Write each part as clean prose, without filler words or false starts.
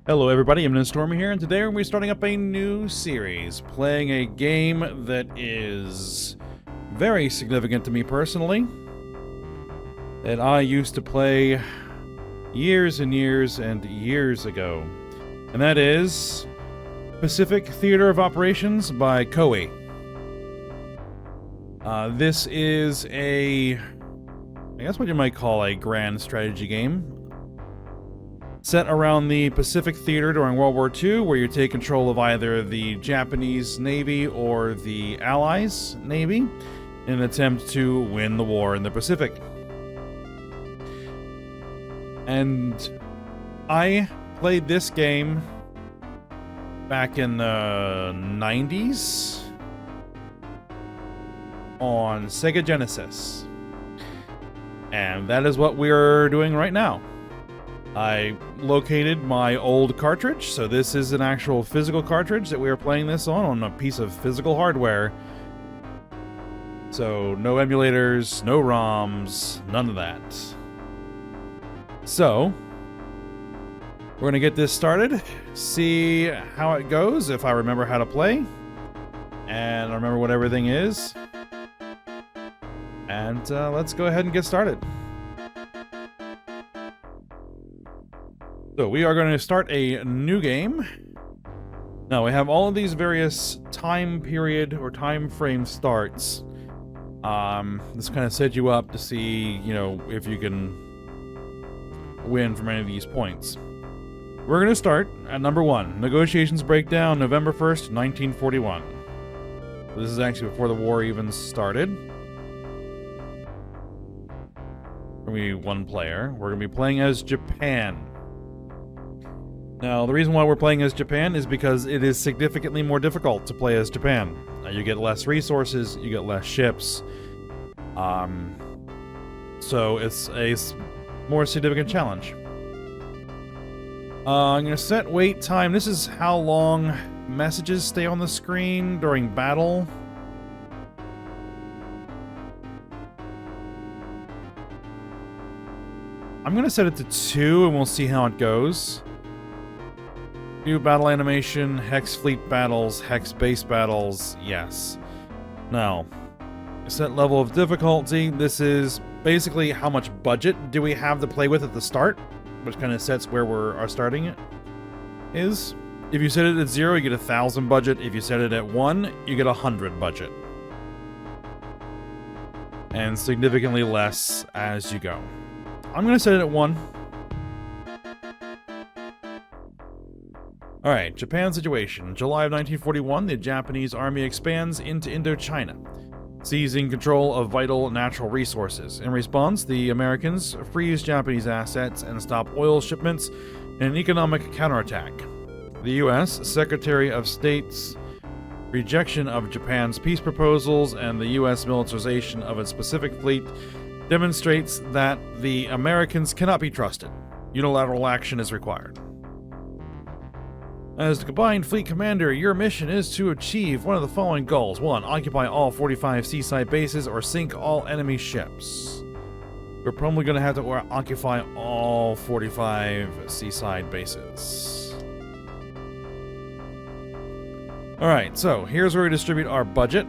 Hello everybody, I'm Stormy here, and today we're going to be starting up a new series, playing a game that is very significant to me personally, that I used to play years and years and years ago, and that is Pacific Theater of Operations by Koei. This is I guess what you might call a grand strategy game, set around the Pacific Theater during World War II, where you take control of either the Japanese Navy or the Allies Navy in an attempt to win the war in the Pacific. And I played this game back in the 90s on Sega Genesis. And that is what we're doing right now. I located my old cartridge, so this is an actual physical cartridge that we are playing this on a piece of physical hardware. So no emulators, no ROMs, none of that. So we're going to get this started, see how it goes, if I remember how to play, and I remember what everything is. And let's go ahead and get started. So we are going to start a new game. Now we have all of these various time period or time frame starts. This kind of sets you up to see, if you can win from any of these points. We're going to start at number 1. Negotiations break down November 1st, 1941. So this is actually before the war even started. We're going to be one player. We're going to be playing as Japan. Now, the reason why we're playing as Japan is because it is significantly more difficult to play as Japan. You get less resources, you get less ships. So it's a more significant challenge. I'm going to set wait time. This is how long messages stay on the screen during battle. I'm going to set it to 2 and we'll see how it goes. New battle animation, hex fleet battles, hex base battles, yes. Now, set level of difficulty. This is basically how much budget do we have to play with at the start, which kind of sets where our starting it is. If you set it at 0, you get 1,000 budget. If you set it at 1, you get 100 budget. And significantly less as you go. I'm going to set it at 1. Alright, Japan situation. July of 1941, the Japanese army expands into Indochina, seizing control of vital natural resources. In response, the Americans freeze Japanese assets and stop oil shipments in an economic counterattack. The U.S. Secretary of State's rejection of Japan's peace proposals and the U.S. militarization of its Pacific Fleet demonstrates that the Americans cannot be trusted. Unilateral action is required. As the Combined Fleet Commander, your mission is to achieve one of the following goals. 1. Occupy all 45 seaside bases or sink all enemy ships. We're probably going to have to occupy all 45 seaside bases. Alright, so here's where we distribute our budget.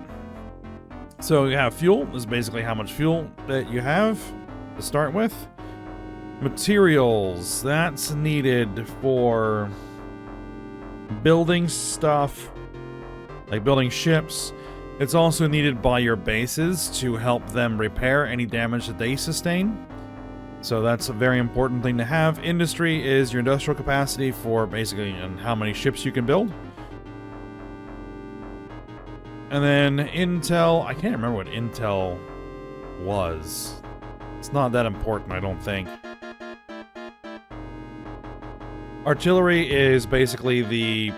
So you have fuel. This is basically how much fuel that you have to start with. Materials. That's needed for building stuff, like building ships. It's also needed by your bases to help them repair any damage that they sustain. So that's a very important thing to have. Industry is your industrial capacity for basically how many ships you can build. And then intel, I can't remember what intel was. It's not that important, I don't think. Artillery is basically the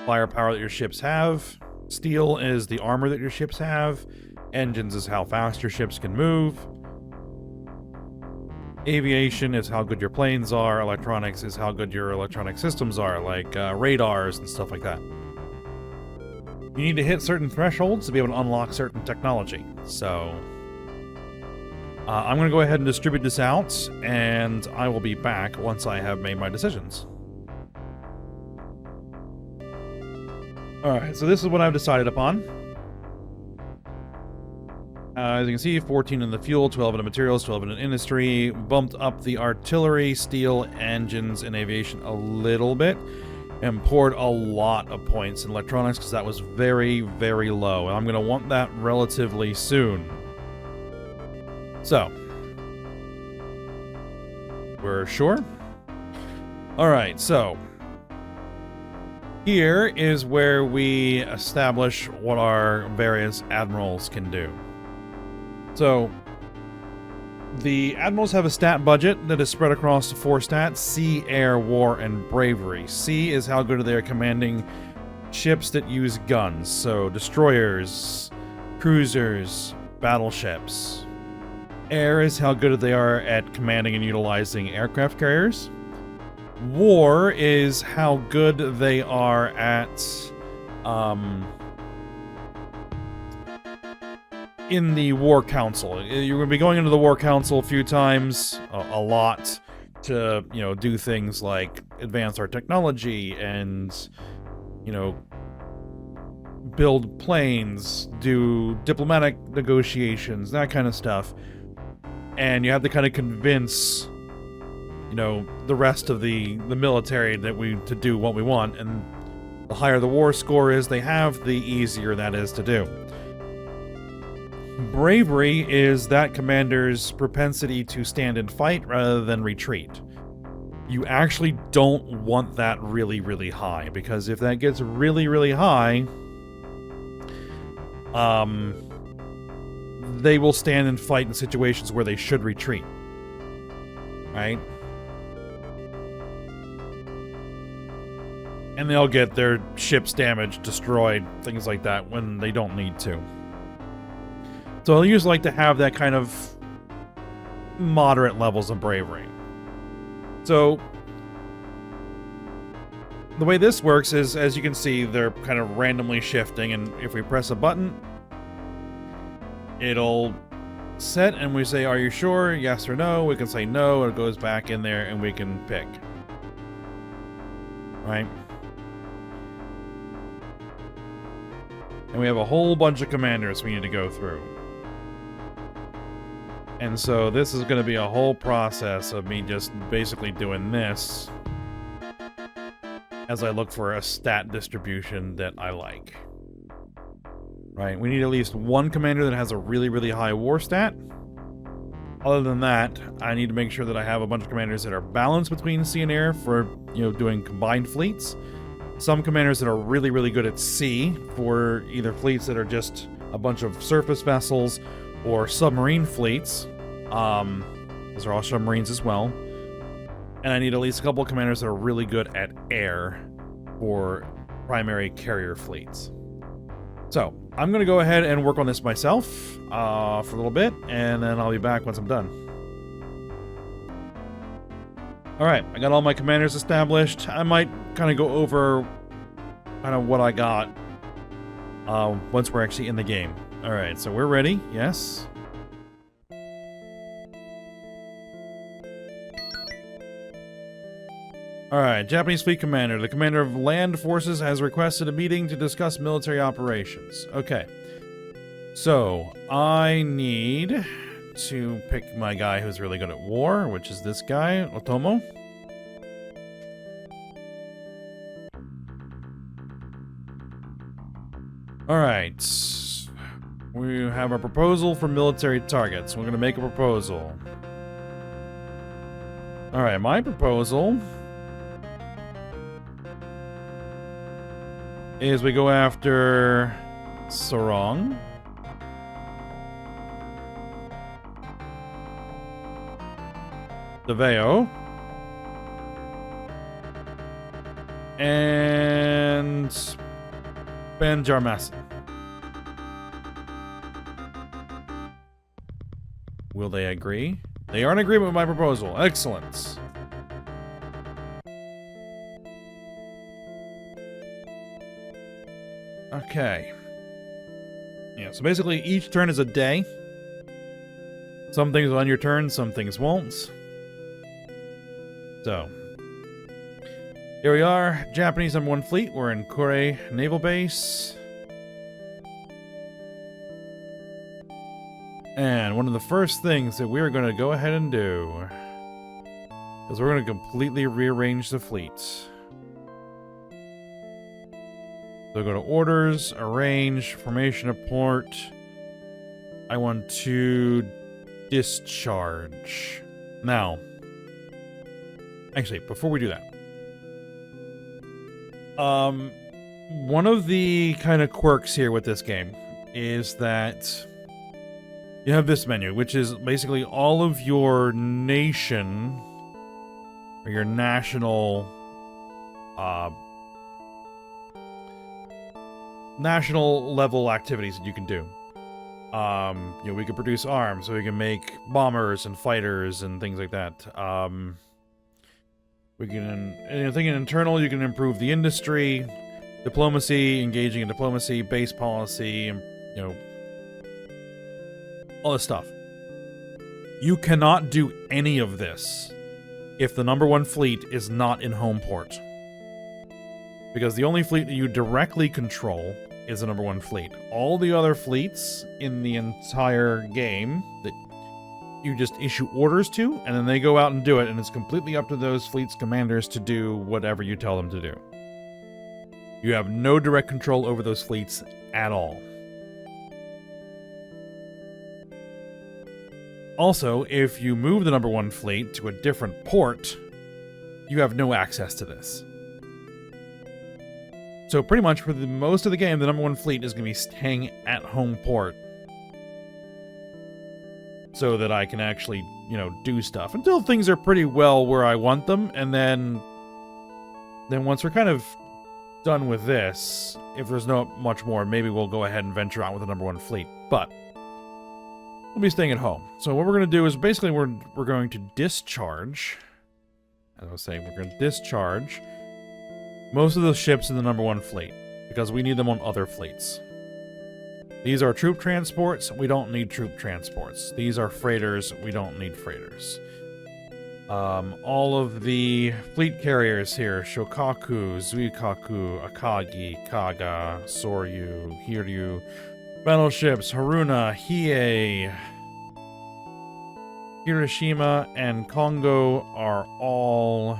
firepower that your ships have. Steel is the armor that your ships have. Engines is how fast your ships can move. Aviation is how good your planes are. Electronics is how good your electronic systems are, like radars and stuff like that. You need to hit certain thresholds to be able to unlock certain technology. So I'm going to go ahead and distribute this out, and I will be back once I have made my decisions. Alright, so this is what I've decided upon. As you can see, 14 in the fuel, 12 in the materials, 12 in the industry. Bumped up the artillery, steel, engines, and aviation a little bit. And poured a lot of points in electronics because that was very, very low. And I'm going to want that relatively soon. So. We're sure? Alright, so. Here is where we establish what our various admirals can do. So, the admirals have a stat budget that is spread across the 4 stats: Sea, Air, War, and Bravery. Sea is how good they are commanding ships that use guns, so destroyers, cruisers, battleships. Air is how good they are at commanding and utilizing aircraft carriers. War is how good they are at in the War Council. You're going to be going into the War Council a few times, a lot, to, you know, do things like advance our technology and, you know, build planes, do diplomatic negotiations, that kind of stuff. And you have to kind of convince, you know, the rest of the military to do what we want. And the higher the war score is they have, the easier that is to do. Bravery is that commander's propensity to stand and fight rather than retreat. You actually don't want that really, really high, because if that gets really, really high, they will stand and fight in situations where they should retreat. Right? And they'll get their ships damaged, destroyed, things like that when they don't need to. So I usually like to have that kind of moderate levels of bravery. So the way this works is, as you can see, they're kind of randomly shifting, and if we press a button, it'll set and we say, are you sure? Yes or no. We can say no, it goes back in there and we can pick. Right? And we have a whole bunch of commanders we need to go through. And so this is going to be a whole process of me just basically doing this as I look for a stat distribution that I like. Right, we need at least one commander that has a really, really high war stat. Other than that, I need to make sure that I have a bunch of commanders that are balanced between sea and air for, you know, doing combined fleets. Some commanders that are really, really good at sea for either fleets that are just a bunch of surface vessels or submarine fleets. Those are all submarines as well. And I need at least a couple of commanders that are really good at air for primary carrier fleets. So, I'm going to go ahead and work on this myself for a little bit, and then I'll be back once I'm done. Alright, I got all my commanders established. I might kind of go over kind of what I got once we're actually in the game. Alright, so we're ready. Yes. Alright, Japanese Fleet Commander. The Commander of Land Forces has requested a meeting to discuss military operations. Okay. So, I need to pick my guy who's really good at war, which is this guy, Otomo. Alright. We have a proposal for military targets. We're going to make a proposal. Alright, my proposal is we go after Sarong. Deveo. And Banjarmasin. Will they agree? They are in agreement with my proposal. Excellent. Okay. Yeah, so basically each turn is a day. Some things on your turn, some things won't. So. Here we are, Japanese #1 Fleet. We're in Koei Naval Base. And one of the first things that we're going to go ahead and do is we're going to completely rearrange the fleet. So go to Orders, Arrange, Formation of Port. I want to discharge. Now, actually, before we do that, one of the kind of quirks here with this game is that you have this menu, which is basically all of your nation or your national national level activities that you can do. You know, we can produce arms, so we can make bombers and fighters and things like that. We can, thinking internal, you can improve the industry, diplomacy, engaging in diplomacy, base policy, and, you know, all this stuff. You cannot do any of this if the #1 fleet is not in home port. Because the only fleet that you directly control is the #1 fleet. All the other fleets in the entire game that you just issue orders to, and then they go out and do it, and it's completely up to those fleets' commanders to do whatever you tell them to do. You have no direct control over those fleets at all. Also, if you move the #1 fleet to a different port, you have no access to this. So pretty much for the most of the game, the #1 fleet is going to be staying at home port, so that I can actually, you know, do stuff until things are pretty well where I want them, and then once we're kind of done with this, if there's not much more, maybe we'll go ahead and venture out with the #1 fleet. But we'll be staying at home. So what we're going to do is basically we're going to discharge. As I was saying, we're going to discharge most of the ships in the #1 fleet because we need them on other fleets. These are troop transports. We don't need troop transports. These are freighters. We don't need freighters. All of the fleet carriers here: Shokaku, Zuikaku, Akagi, Kaga, Soryu, Hiryu. Battleships: Haruna, Hiei, Hiroshima, and Kongo are all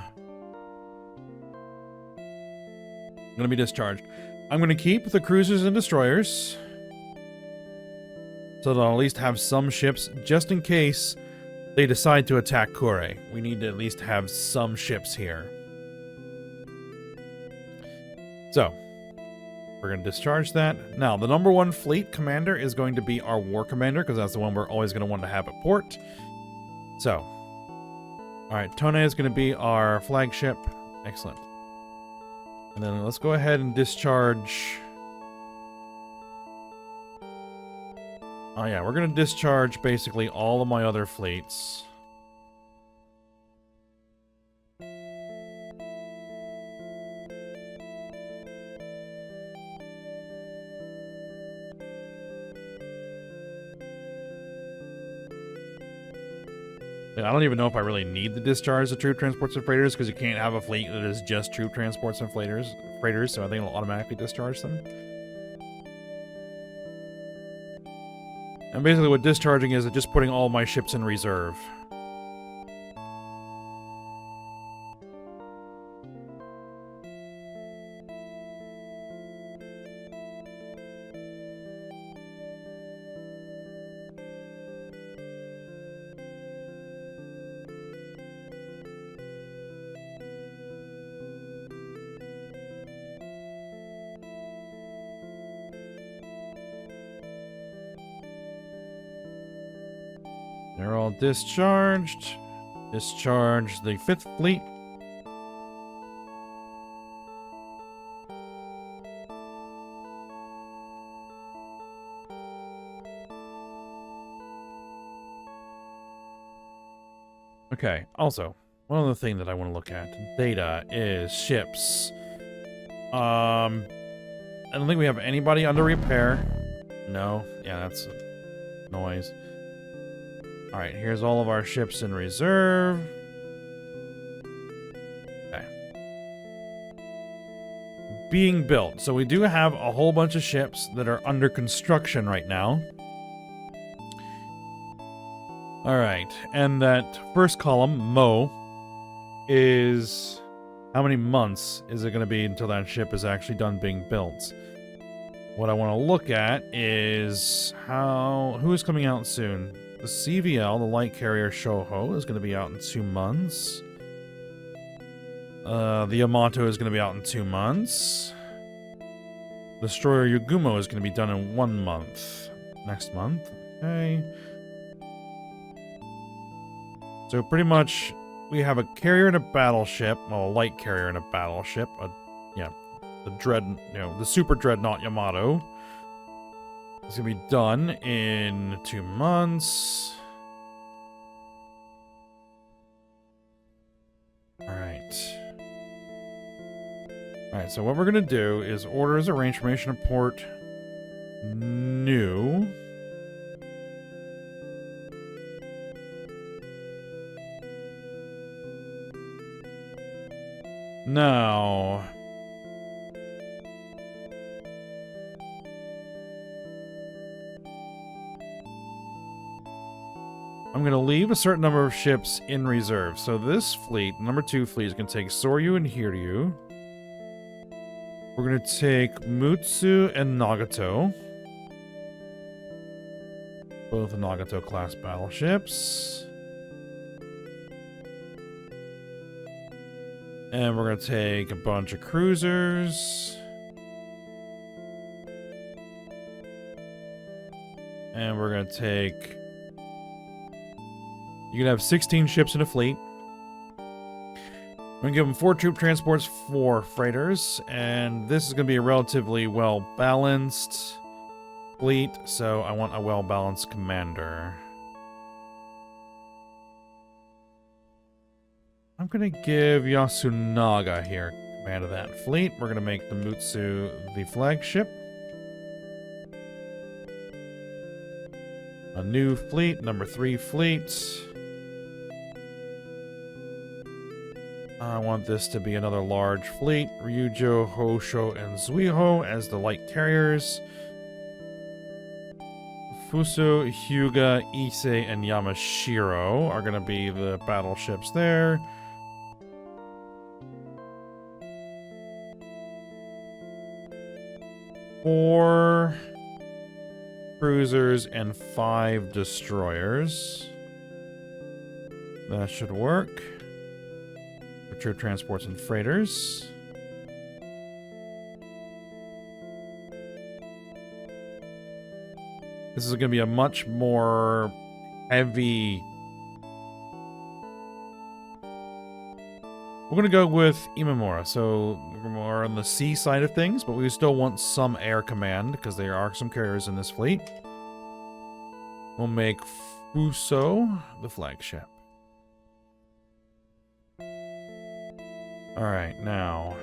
going to be discharged. I'm going to keep the cruisers and destroyers, so that I'll at least have some ships, just in case they decide to attack Koei. We need to at least have some ships here. So, we're going to discharge that. Now, the #1 fleet commander is going to be our war commander, because that's the one we're always going to want to have at port. So, alright, Tone is going to be our flagship. Excellent. And then let's go ahead and discharge. Oh yeah, we're going to discharge basically all of my other fleets. And I don't even know if I really need the discharge of troop transports and freighters, because you can't have a fleet that is just troop transports and freighters, so I think it'll automatically discharge them. And basically what discharging is just putting all my ships in reserve. They're all discharged. Discharge the 5th fleet. Okay, also, one other thing that I want to look at. Data is ships. I don't think we have anybody under repair. No. Yeah, that's noise. Alright, here's all of our ships in reserve. Okay. being built. So we do have a whole bunch of ships that are under construction right now. Alright, and that first column, Mo, is... how many months is it going to be until that ship is actually done being built? What I want to look at is who is coming out soon? The CVL, the light carrier Shoho, is going to be out in 2 months. The Yamato is going to be out in 2 months. Destroyer Yugumo is going to be done in 1 month. Next month. Okay. So pretty much we have a carrier and a battleship. Well, a light carrier and a battleship. The Super Dreadnought Yamato. It's going to be done in 2 months. Alright, so what we're going to do is orders, arrangement, port, new. Now... I'm going to leave a certain number of ships in reserve. So this fleet, number 2 fleet, is going to take Soryu and Hiryu. We're going to take Mutsu and Nagato. Both Nagato-class battleships. And we're going to take a bunch of cruisers. And we're going to take... You can have 16 ships in a fleet. We're going to give them 4 troop transports, 4 freighters, and this is going to be a relatively well-balanced fleet, so I want a well-balanced commander. I'm going to give Yasunaga here command of that fleet. We're going to make the Mutsu the flagship. A new fleet, number 3 fleet. I want this to be another large fleet. Ryujo, Hosho, and Zuiho as the light carriers. Fuso, Hyuga, Ise, and Yamashiro are going to be the battleships there. Four cruisers and 5 destroyers. That should work. Troop transports and freighters. This is going to be a much more heavy... We're going to go with Imamura, so we're more on the sea side of things, but we still want some air command, because there are some carriers in this fleet. We'll make Fuso the flagship. Alright, now...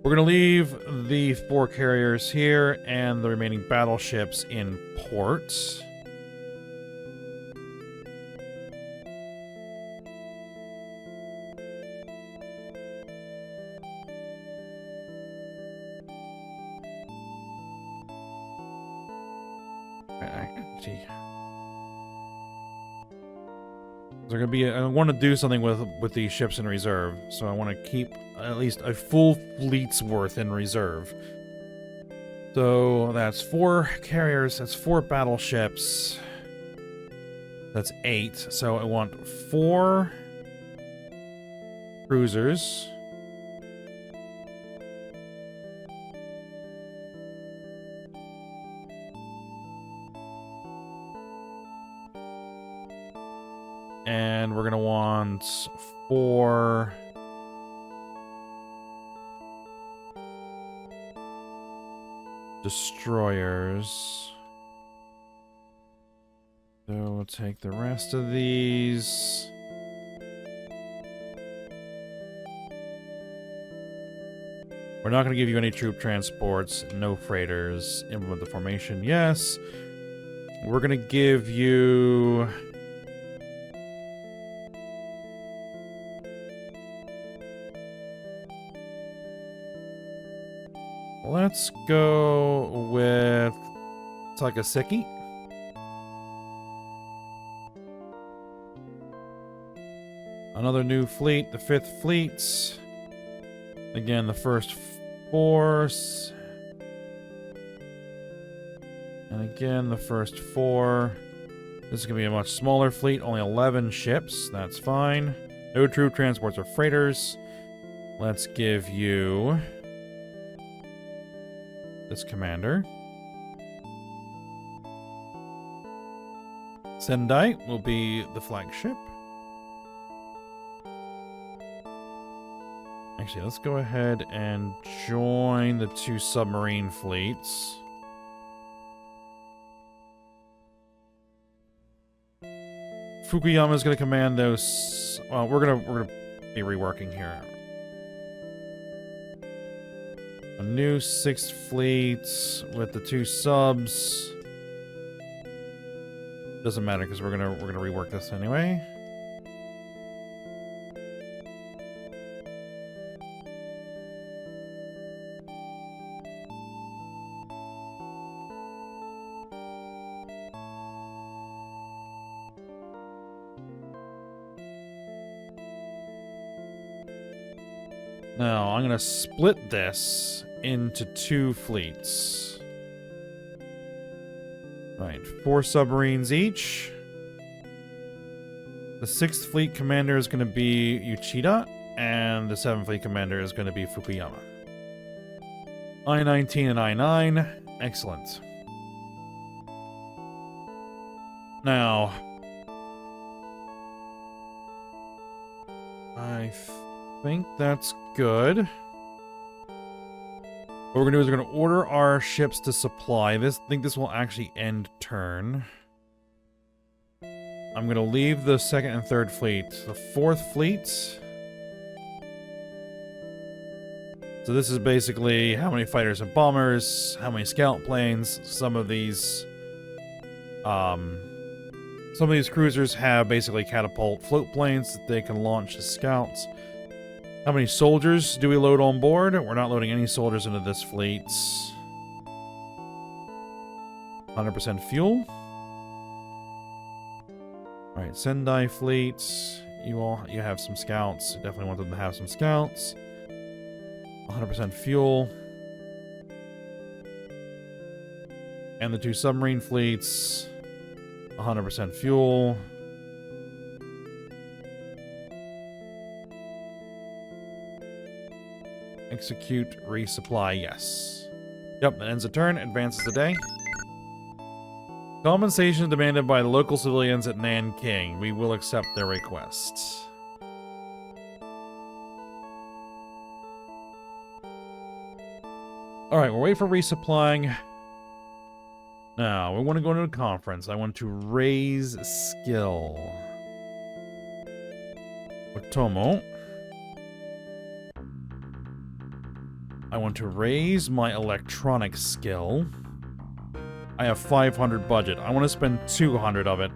We're going to leave the 4 carriers here and the remaining battleships in port. I want to do something with these ships in reserve, so I want to keep at least a full fleet's worth in reserve. So that's 4 carriers, that's 4 battleships, that's 8. So I want 4 cruisers. And we're going to want 4 destroyers. So we'll take the rest of these. We're not going to give you any troop transports, no freighters. Implement the formation, yes. We're going to give you... Let's go with Takaseki. Another new fleet, the 5th Fleet. Again, the first force. And again, the first 4. This is going to be a much smaller fleet, only 11 ships. That's fine. No troop transports or freighters. Let's give you this commander. Sendai will be the flagship. Actually, let's go ahead and join the 2 submarine fleets. Fukuyama is going to command those. Well, we're gonna be reworking here. A new 6th Fleet with the 2 subs. Doesn't matter because we're gonna rework this anyway. Now, I'm going to split this into 2 fleets. Right, 4 submarines each. The 6th Fleet commander is going to be Uchida, and the 7th Fleet commander is going to be Fukuyama. I-19 and I-9. Excellent. Now, I think that's good. What we're going to do is we're going to order our ships to supply. I think this will actually end turn. I'm going to leave the 2nd and 3rd fleet. The 4th fleet. So this is basically how many fighters and bombers, how many scout planes. Some of these cruisers have basically catapult float planes that they can launch as scouts. How many soldiers do we load on board? We're not loading any soldiers into this fleet. 100% fuel. Alright, Sendai fleet. You have some scouts. Definitely want them to have some scouts. 100% fuel. And the 2 submarine fleets. 100% fuel. Execute, resupply, yes. Yep, that ends the turn, advances the day. Compensation demanded by the local civilians at Nanking. We will accept their request. Alright, we're waiting for resupplying. Now, we want to go into a conference. I want to raise skill. Otomo. I want to raise my electronics skill. I have 500 budget. I want to spend 200 of it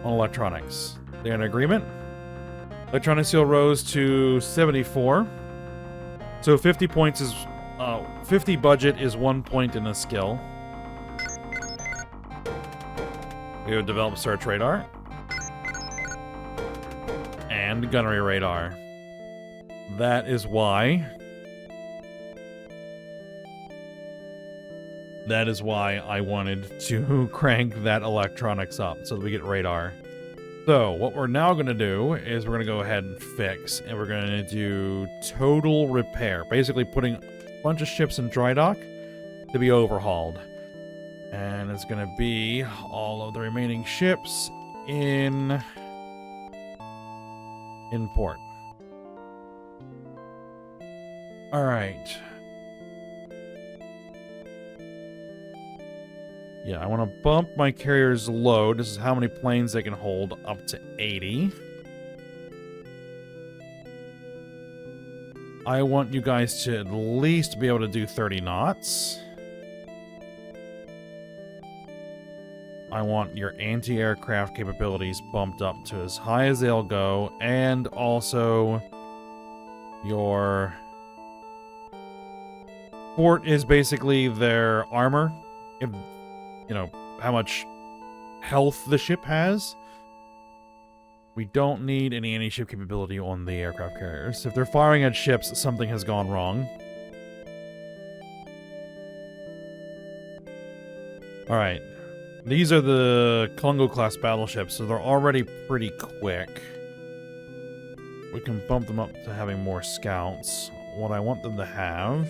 on electronics. They're in agreement. Electronics skill rose to 74. So 50 points is 50 budget is 1 point in a skill. We have developed search radar and gunnery radar. That is why I wanted to crank that electronics up so that we get radar. So what we're now going to do is we're going to go ahead and fix, and we're going to do total repair. Basically putting a bunch of ships in dry dock to be overhauled. And it's going to be all of the remaining ships in port. All right. Yeah, I want to bump my carrier's load. This is how many planes they can hold, up to 80. I want you guys to at least be able to do 30 knots. I want your anti-aircraft capabilities bumped up to as high as they'll go, and also your Fort is basically their armor. If, you know, how much health the ship has. We don't need any anti-ship capability on the aircraft carriers. If they're firing at ships, something has gone wrong. Alright. These are the Kongo-class battleships, so they're already pretty quick. We can bump them up to having more scouts. What I want them to have...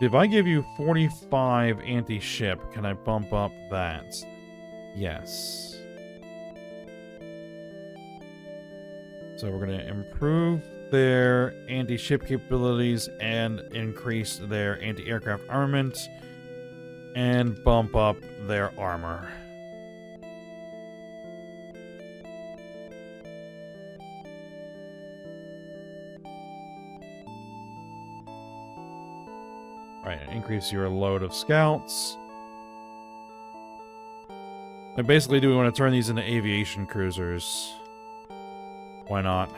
If I give you 45 anti-ship, can I bump up that? Yes. So we're going to improve their anti-ship capabilities and increase their anti-aircraft armament and bump up their armor. Right, increase your load of scouts. And basically, do we want to turn these into aviation cruisers? Why not?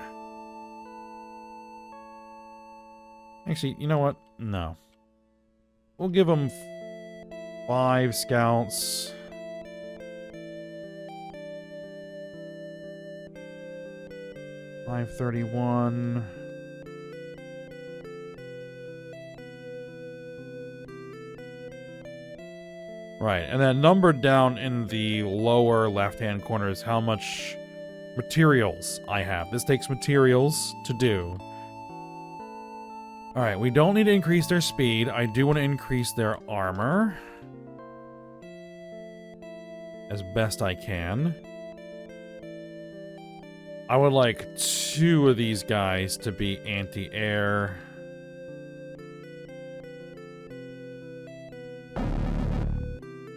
Actually, you know what? No. We'll give them 5 scouts. $531. Right, and then numbered down in the lower left-hand corner is how much materials I have. This takes materials to do. Alright, we don't need to increase their speed. I do want to increase their armor. As best I can. I would like 2 of these guys to be anti-air.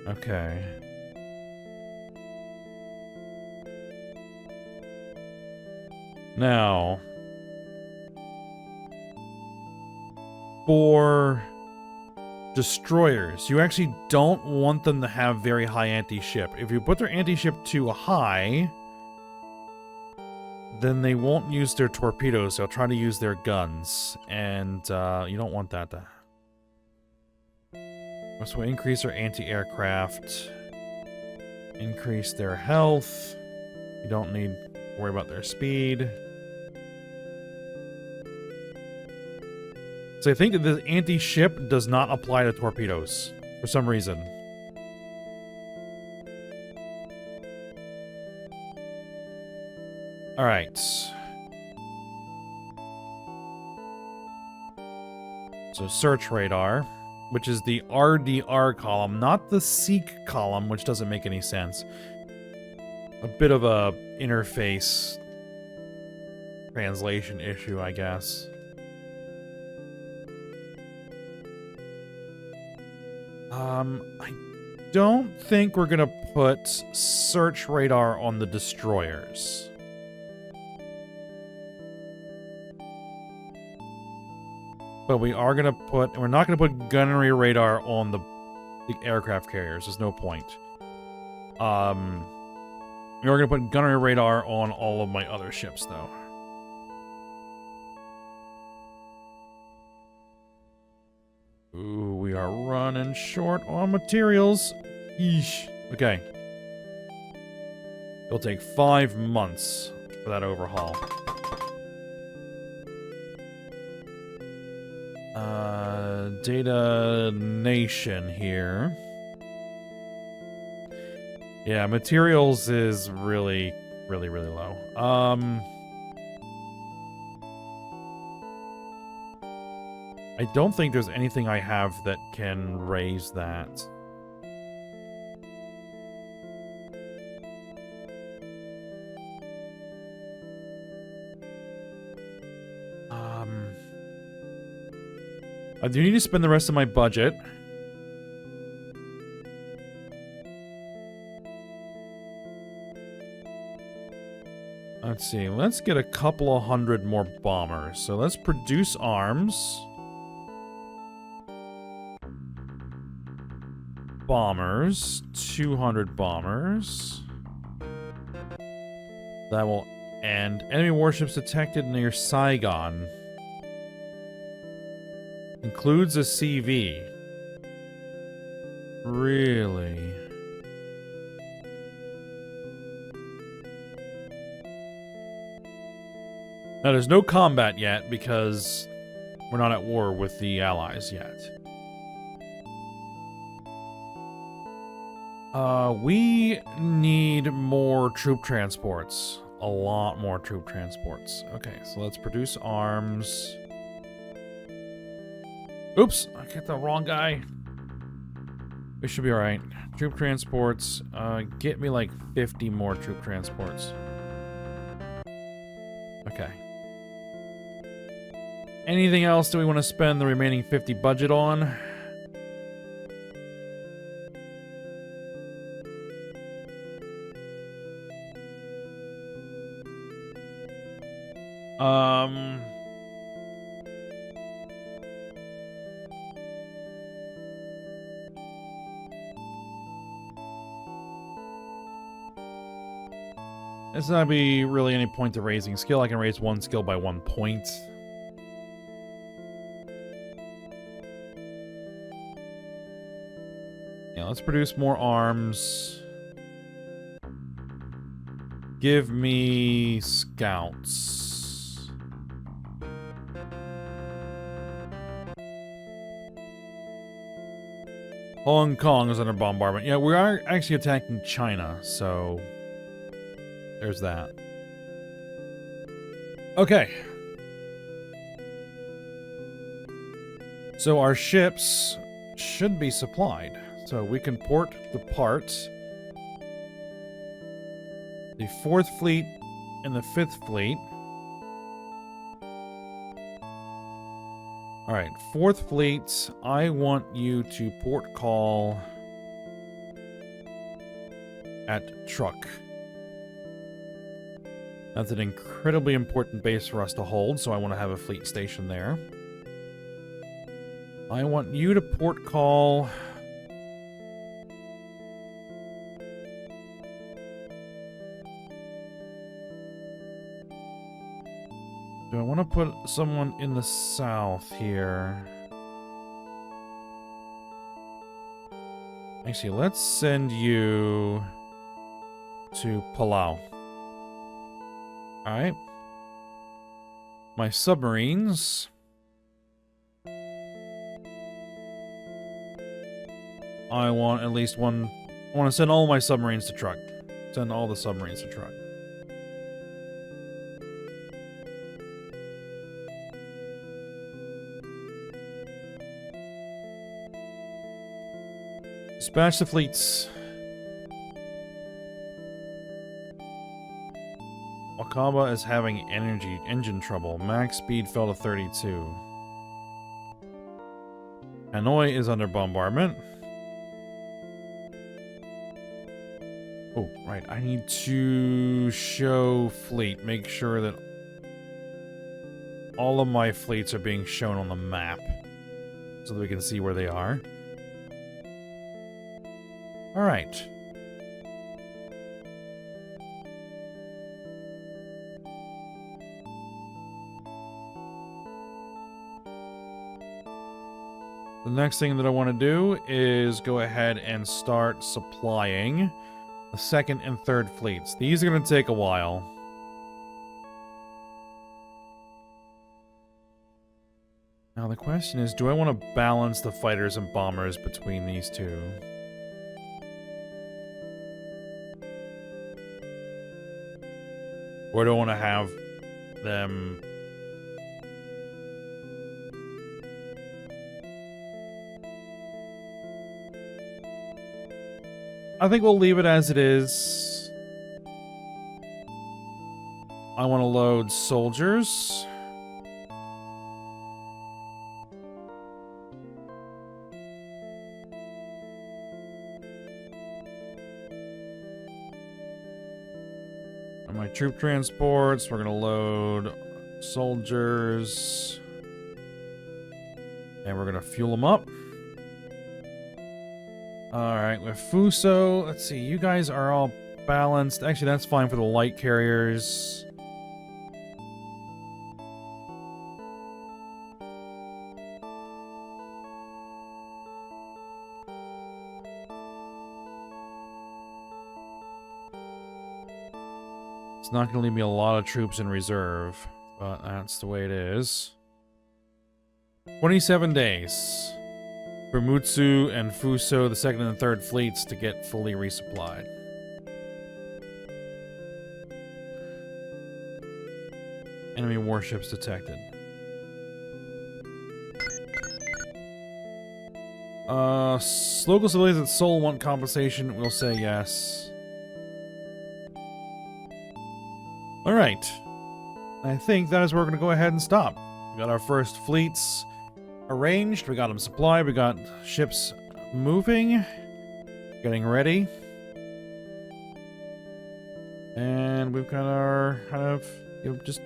Okay. Now, for destroyers, you actually don't want them to have very high anti-ship. If you put their anti-ship too high, then they won't use their torpedoes. They'll try to use their guns, and you don't want that to. So we increase their anti-aircraft, increase their health. You don't need to worry about their speed. So I think that the anti-ship does not apply to torpedoes for some reason. All right. So search radar, which is the RDR column, not the seek column, which doesn't make any sense. A bit of a interface translation issue, I guess. I don't think we're gonna put search radar on the destroyers. But we are gonna put, we're not gonna put gunnery radar on the aircraft carriers. There's no point. We are gonna put gunnery radar on all of my other ships, though. Ooh, we are running short on materials. Yeesh. Okay. It'll take 5 months for that overhaul. Data Nation here. Yeah, materials is really low. I don't think there's anything I have that can raise that. I do need to spend the rest of my budget. Let's see, let's get a couple of 100 more bombers. So let's produce arms. Bombers, 200 bombers. That will end. Enemy warships detected near Saigon. Includes a CV. Really? Now, there's no combat yet because we're not at war with the Allies yet. We need more troop transports. A lot more troop transports. Okay, so let's produce arms. Oops, I hit the wrong guy. We should be alright. Troop transports. Get me like 50 more troop transports. Okay. Anything else do we want to spend the remaining 50 budget on? It's not be really any point to raising skill. I can raise one skill by 1 point. Yeah, let's produce more arms. Give me scouts. Hong Kong is under bombardment. Yeah, we are actually attacking China, so there's that. Okay. So our ships should be supplied. So we can port the parts. The 4th Fleet and the 5th Fleet. Alright, 4th Fleet, I want you to port call at Truk. That's an incredibly important base for us to hold, so I want to have a fleet station there. I want you to port call... Do I want to put someone in the south here? Actually, let's send you to Palau. Alright. My submarines. I want at least one... I want to send all my submarines to Truk. Send all the submarines to Truk. Dispatch the fleets. Wakaba is having engine trouble. Max speed fell to 32. Hanoi is under bombardment. Oh, right. I need to show fleet. Make sure that all of my fleets are being shown on the map so that we can see where they are. All right. The next thing that I want to do is go ahead and start supplying the 2nd and 3rd fleets. These are going to take a while. Now the question is, do I want to balance the fighters and bombers between these two? Or do I want to have them... I think we'll leave it as it is. I want to load soldiers. And my troop transports, we're going to load soldiers. And we're going to fuel them up. Alright, with Fuso, let's see, you guys are all balanced. Actually, that's fine for the light carriers. It's not going to leave me a lot of troops in reserve, but that's the way it is. 27 days for Mutsu and Fuso, the 2nd and 3rd fleets, to get fully resupplied. Enemy warships detected. Local civilians at Seoul want compensation. We'll say yes. Alright. I think that is where we're going to go ahead and stop. We got our first fleets arranged. We got them supplied. We got ships moving. Getting ready. And we've got our just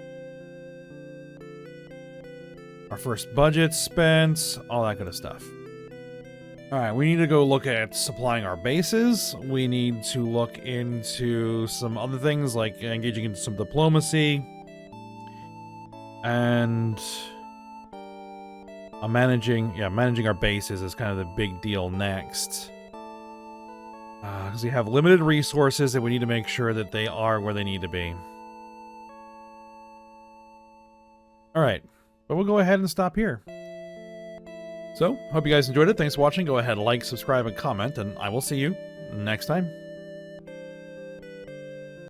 our first budget spent. All that good of stuff. Alright, we need to go look at supplying our bases. We need to look into some other things like engaging in some diplomacy. And managing our bases is kind of the big deal next. Because we have limited resources and we need to make sure that they are where they need to be. Alright, but we'll go ahead and stop here. So, hope you guys enjoyed it. Thanks for watching. Go ahead, like, subscribe, and comment, and I will see you next time.